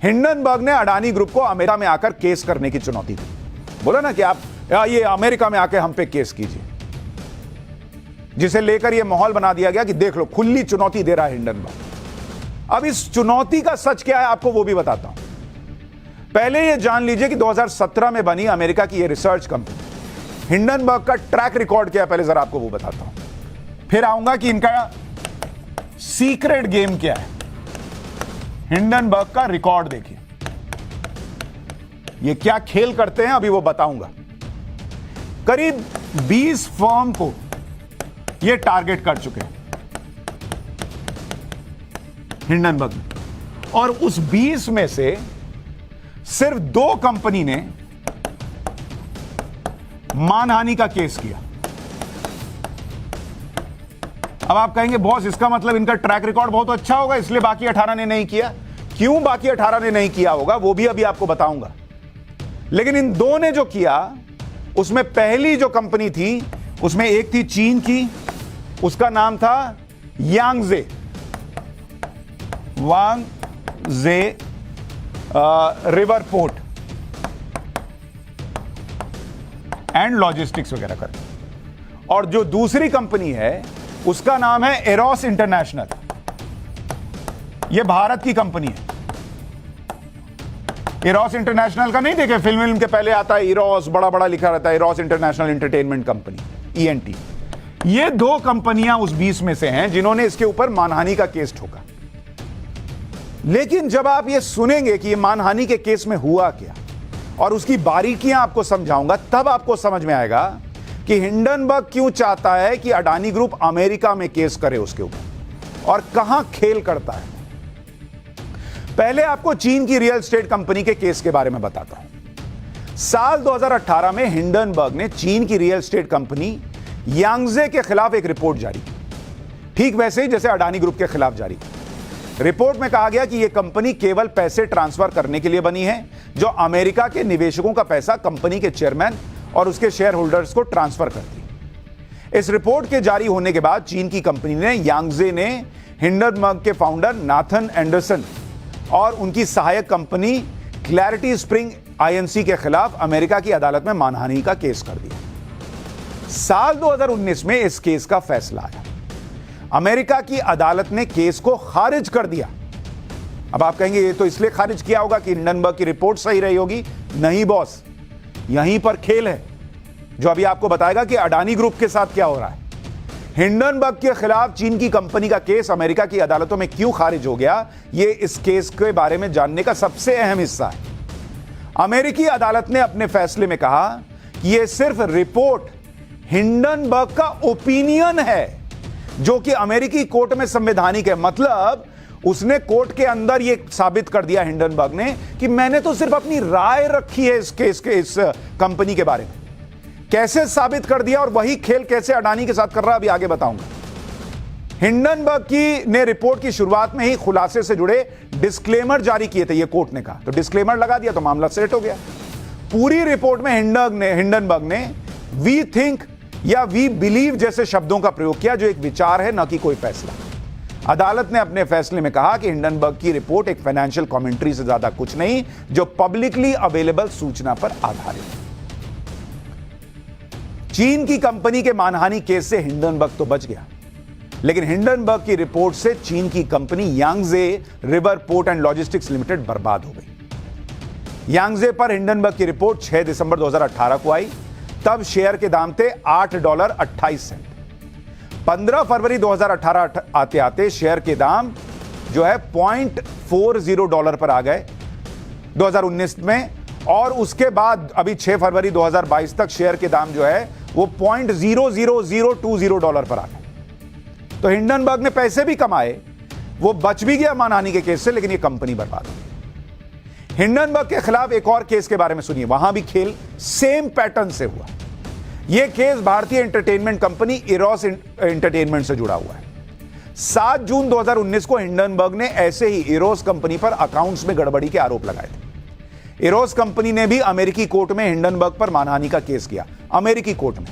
Hindenburg ने Adani group को America में आकर केस करने की चुनौती दी। बोला ना कि आप ये अमेरिका में आके हम पे केस कीजिए, जिसे लेकर ये माहौल बना दिया गया कि देख लो खुली चुनौती दे रहा है हिंडनबर्ग। अब इस चुनौती का सच क्या है आपको वो भी बताता हूं। पहले ये जान लीजिए कि 2017 में बनी अमेरिका की ये रिसर्च कंपनी हिंडनबर्ग का ट्रैक रिकॉर्ड क्या है, पहले जरा आपको वो बताता हूं, फिर आऊंगा कि इनका सीक्रेट गेम क्या है। हिंडनबर्ग का रिकॉर्ड देखिए, ये क्या खेल करते हैं अभी वो बताऊंगा। करीब 20 फर्म को ये टारगेट कर चुके हैं हिंडनबर्ग में, और उस 20 में से सिर्फ 2 कंपनी ने मानहानि का केस किया। अब आप कहेंगे बॉस इसका मतलब इनका ट्रैक रिकॉर्ड बहुत अच्छा होगा इसलिए बाकी 18 ने नहीं किया। क्यों बाकी 18 ने नहीं किया होगा वो भी अभी आपको बताऊंगा। लेकिन इन 2 ने जो किया उसमें पहली जो कंपनी थी उसमें एक थी चीन की, उसका नाम था Yangtze river port and logistics वगैरह कर, और जो दूसरी कंपनी है उसका नाम है एरोस इंटरनेशनल। यह भारत की कंपनी है। एरोस इंटरनेशनल का नहीं देखे फिल्म के पहले आता है एरोस, बड़ा बड़ा लिखा रहता है arrows international entertainment company ENT। ये 2 कंपनियां उस 20 में से हैं जिन्होंने इसके ऊपर मानहानि का केस ठोका। लेकिन जब आप ये सुनेंगे कि ये मानहानि के केस में हुआ क्या और उसकी बारीकियां आपको समझाऊंगा, तब आपको समझ में आएगा कि हिंडनबर्ग क्यों चाहता है कि अडानी ग्रुप अमेरिका में केस करे उसके ऊपर और कहां खेल करता है। पहले आपको चीन की रियल एस्टेट कंपनी के केस के बारे में बताता हूं। साल 2018 में हिंडनबर्ग ने चीन की रियल एस्टेट कंपनी यांगजे के खिलाफ एक रिपोर्ट जारी की, ठीक वैसे ही जैसे अडानी ग्रुप के खिलाफ जारी की। रिपोर्ट में कहा गया कि यह कंपनी केवल पैसे ट्रांसफर करने के लिए बनी है, जो अमेरिका के निवेशकों का पैसा कंपनी के चेयरमैन और उसके शेयर होल्डर्स को ट्रांसफर करती है। इस रिपोर्ट के जारी होने के बाद चीन की कंपनी ने यांगजे ने हिंडनबर्ग के फाउंडर नाथन एंडरसन और उनकी सहायक कंपनी क्लैरिटी स्प्रिंग INC के खिलाफ अमेरिका की अदालत में मानहानि का केस कर दिया। साल 2019 में इस केस का फैसला आया। अमेरिका की अदालत ने केस को खारिज कर दिया। अब आप कहेंगे ये तो इसलिए खारिज किया होगा कि हिंडनबर्ग की रिपोर्ट सही रही होगी। नहीं बॉस, यहीं पर खेल है जो अभी आपको बताएगा कि अडानी ग्रुप के साथ क्या हो रहा है। हिंडनबर्ग के खिलाफ चीन की कंपनी का केस अमेरिका की अदालतों में क्यों खारिज हो गया, यह इस केस के बारे में जानने का सबसे अहम हिस्सा है। अमेरिकी अदालत ने अपने फैसले में कहा कि यह सिर्फ रिपोर्ट हिंडनबर्ग का ओपिनियन है, जो कि अमेरिकी कोर्ट में संवैधानिक है। मतलब उसने कोर्ट के अंदर यह साबित कर दिया हिंडनबर्ग ने कि मैंने तो सिर्फ अपनी राय रखी है इस केस के, इस कंपनी के बारे में। कैसे साबित कर दिया और वही खेल कैसे अडानी के साथ कर रहा है अभी आगे बताऊंगा। हिंडनबर्ग की ने रिपोर्ट की शुरुआत में ही खुलासे से जुड़े डिस्क्लेमर जारी किए थे, ये कोर्ट ने कहा, तो डिस्क्लेमर लगा दिया तो मामला सेट हो गया। पूरी रिपोर्ट में हिंडनबर्ग ने वी थिंक या वी बिलीव जैसे शब्दों का प्रयोग किया, जो एक विचार है, न कि कोई फैसला। अदालत ने अपने फैसले में कहा कि हिंडनबर्ग की रिपोर्ट एक फाइनेंशियल कमेंट्री से ज्यादा कुछ नहीं, जो पब्लिकली अवेलेबल सूचना पर आधारित है। चीन की कंपनी के मानहानि केस से हिंडनबर्ग तो बच गया, लेकिन हिंडनबर्ग की रिपोर्ट से चीन की company Yangtze river port and logistics limited बर्बाद हो गई। यांगजे पर हिंडनबर्ग की रिपोर्ट 6 दिसंबर 2018 को आई। तब शेयर के दाम थे $8.28। 15 फरवरी 2018 आते आते शेयर के दाम जो है $0.40 पर आ गए 2019 में, और उसके बाद अभी 6 फरवरी 2022 तक शेयर के दाम जो है वो $0.00020 पर आ गए। तो हिंडनबर्ग ने पैसे भी कमाए, वो बच भी गया मानहानि के केस से, लेकिन ये कंपनी बर्बाद हो गई। हिंडनबर्ग के खिलाफ एक और केस के बारे में सुनिए, वहां भी खेल सेम पैटर्न से हुआ। यह केस भारतीय एंटरटेनमेंट कंपनी एरोस एंटरटेनमेंट से जुड़ा हुआ है। 7 जून 2019 को हिंडनबर्ग ने ऐसे ही एरोस कंपनी पर अकाउंट्स में गड़बड़ी के आरोप लगाए थे। एरोस कंपनी ने भी अमेरिकी कोर्ट में हिंडनबर्ग पर मानहानि का केस किया। अमेरिकी कोर्ट में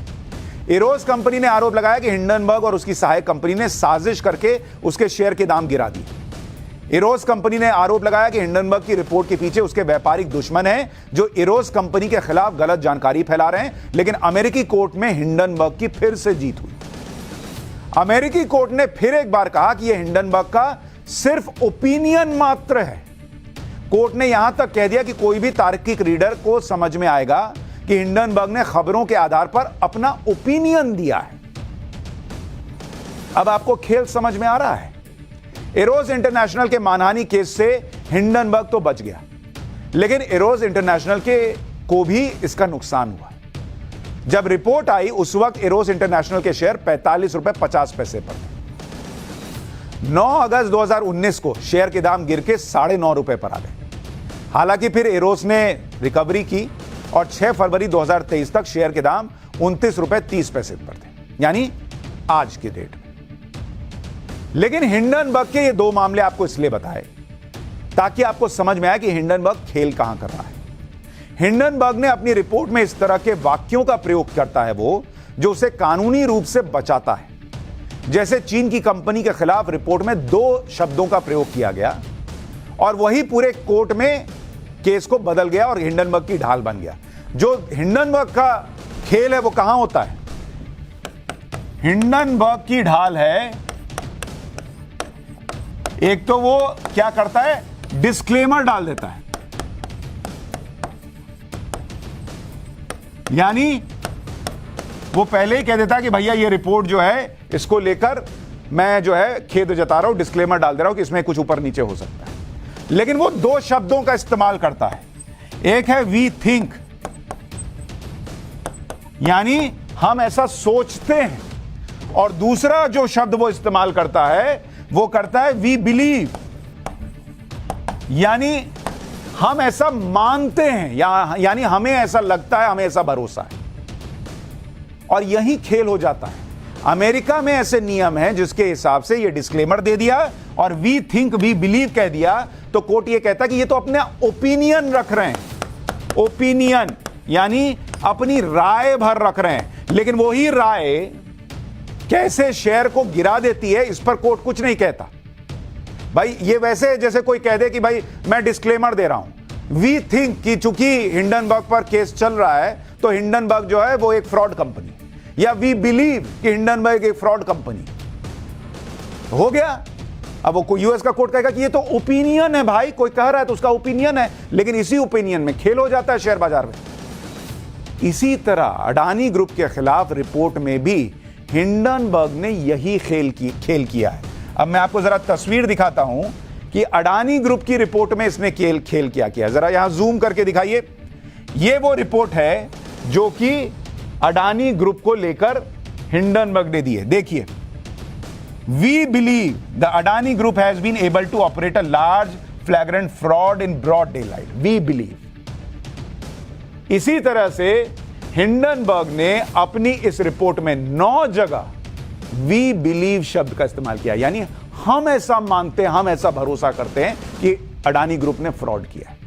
एरोस कंपनी ने आरोप लगाया कि हिंडनबर्ग और उसकी सहायक कंपनी ने साजिश करके उसके शेयर के दाम गिरा दिए। इरोस कंपनी ने आरोप लगाया कि हिंडनबर्ग की रिपोर्ट के पीछे उसके व्यापारिक दुश्मन हैं जो इरोस कंपनी के खिलाफ गलत जानकारी फैला रहे हैं। लेकिन अमेरिकी कोर्ट में हिंडनबर्ग की फिर से जीत हुई। अमेरिकी कोर्ट ने फिर एक बार कहा कि यह हिंडनबर्ग का सिर्फ ओपिनियन मात्र है। कोर्ट ने यहां तक कह दिया कि कोई भी तार्किक रीडर को समझ में आएगा कि हिंडनबर्ग ने खबरों के आधार पर अपना ओपिनियन दिया है। अब आपको खेल समझ में आ रहा है। इरोस इंटरनेशनल के मानहानि केस से हिंडनबर्ग तो बच गया, लेकिन इरोस इंटरनेशनल को भी इसका नुकसान हुआ। जब रिपोर्ट आई उस वक्त इरोस इंटरनेशनल के शेयर 45 रुपए 50 पैसे पर थे। 9 अगस्त 2019 को शेयर के दाम गिर के 9.5 रुपए पर आ गए। हालांकि फिर इरोस ने रिकवरी की और 6 फरवरी 2023 तक शेयर के दाम 29 रुपए 30 पैसे पर थे, यानी आज की डेट में। लेकिन हिंडनबर्ग के ये 2 मामले आपको इसलिए बताए ताकि आपको समझ में आए कि हिंडनबर्ग खेल कहां कर रहा है। हिंडनबर्ग ने अपनी रिपोर्ट में इस तरह के वाक्यों का प्रयोग करता है वो जो उसे कानूनी रूप से बचाता है। जैसे चीन की कंपनी के खिलाफ रिपोर्ट में 2 शब्दों का प्रयोग किया गया और वही पूरे कोर्ट में केस को बदल गया और हिंडनबर्ग की ढाल बन गया। जो हिंडनबर्ग का खेल है वो कहां होता है? हिंडनबर्ग की ढाल है, एक तो वो क्या करता है, डिस्क्लेमर डाल देता है, यानी वो पहले ही कह देता है कि भैया ये रिपोर्ट जो है इसको लेकर मैं जो है खेद जता रहा हूं, डिस्क्लेमर डाल दे रहा हूं कि इसमें कुछ ऊपर नीचे हो सकता है। लेकिन वो 2 शब्दों का इस्तेमाल करता है। एक है वी थिंक, यानी हम ऐसा सोचते हैं, और दूसरा जो शब्द वो इस्तेमाल करता है वो करता है वी बिलीव, यानी हम ऐसा मानते हैं, यानी हमें ऐसा लगता है, हमें ऐसा भरोसा है। और यही खेल हो जाता है। अमेरिका में ऐसे नियम हैं जिसके हिसाब से ये डिस्क्लेमर दे दिया और वी थिंक वी बिलीव कह दिया तो कोर्ट ये कहता कि ये तो अपने ओपिनियन रख रहे हैं। ओपिनियन यानी अपनी राय भर रख रहे हैं, लेकिन वही राय कैसे शेयर को गिरा देती है इस पर कोर्ट कुछ नहीं कहता। भाई ये वैसे जैसे कोई कह दे कि भाई मैं डिस्क्लेमर दे रहा हूं, वी थिंक कि चूंकि हिंडनबर्ग पर केस चल रहा है तो हिंडनबर्ग जो है वो एक फ्रॉड कंपनी, या वी बिलीव कि हिंडनबर्ग एक फ्रॉड कंपनी हो गया। अब वो यूएस का कोर्ट कहेगा कि ये तो ओपिनियन है, भाई कोई कह रहा है तो उसका ओपिनियन है, लेकिन इसी ओपिनियन में खेल हो जाता है शेयर बाजार में। इसी तरह अडानी ग्रुप के खिलाफ रिपोर्ट में भी हिंडनबर्ग ने यही खेल किया है। अब मैं आपको जरा तस्वीर दिखाता हूं कि अडानी ग्रुप की रिपोर्ट में इसने खेल क्या किया। जरा यहां जूम करके दिखाइए। ये वो रिपोर्ट है जो कि अडानी ग्रुप को लेकर हिंडनबर्ग ने दी है। देखिए, we believe the Adani group has been able to operate a large flagrant fraud in broad daylight. We believe. इसी तरह से हिंडनबर्ग ने अपनी इस रिपोर्ट में 9 जगह वी बिलीव शब्द का इस्तेमाल किया, यानी हम ऐसा मानते हैं, हम ऐसा भरोसा करते हैं कि अडानी ग्रुप ने फ्रॉड किया है।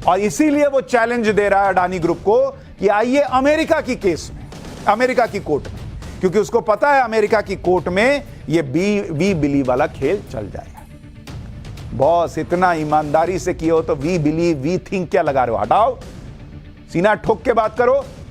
और इसीलिए वो चैलेंज दे रहा है अडानी ग्रुप को कि आइए अमेरिका की केस में, अमेरिका की कोर्ट में, क्योंकि उसको पता है अमेरिका की कोर्ट में ये वी बिलीव वाला खेल चल जाएगा। बॉस इतना ईमानदारी से किए हो तो वी बिलीव वी थिंक क्या लगा रहे हो? हटाओ, सीना ठोक के बात करो।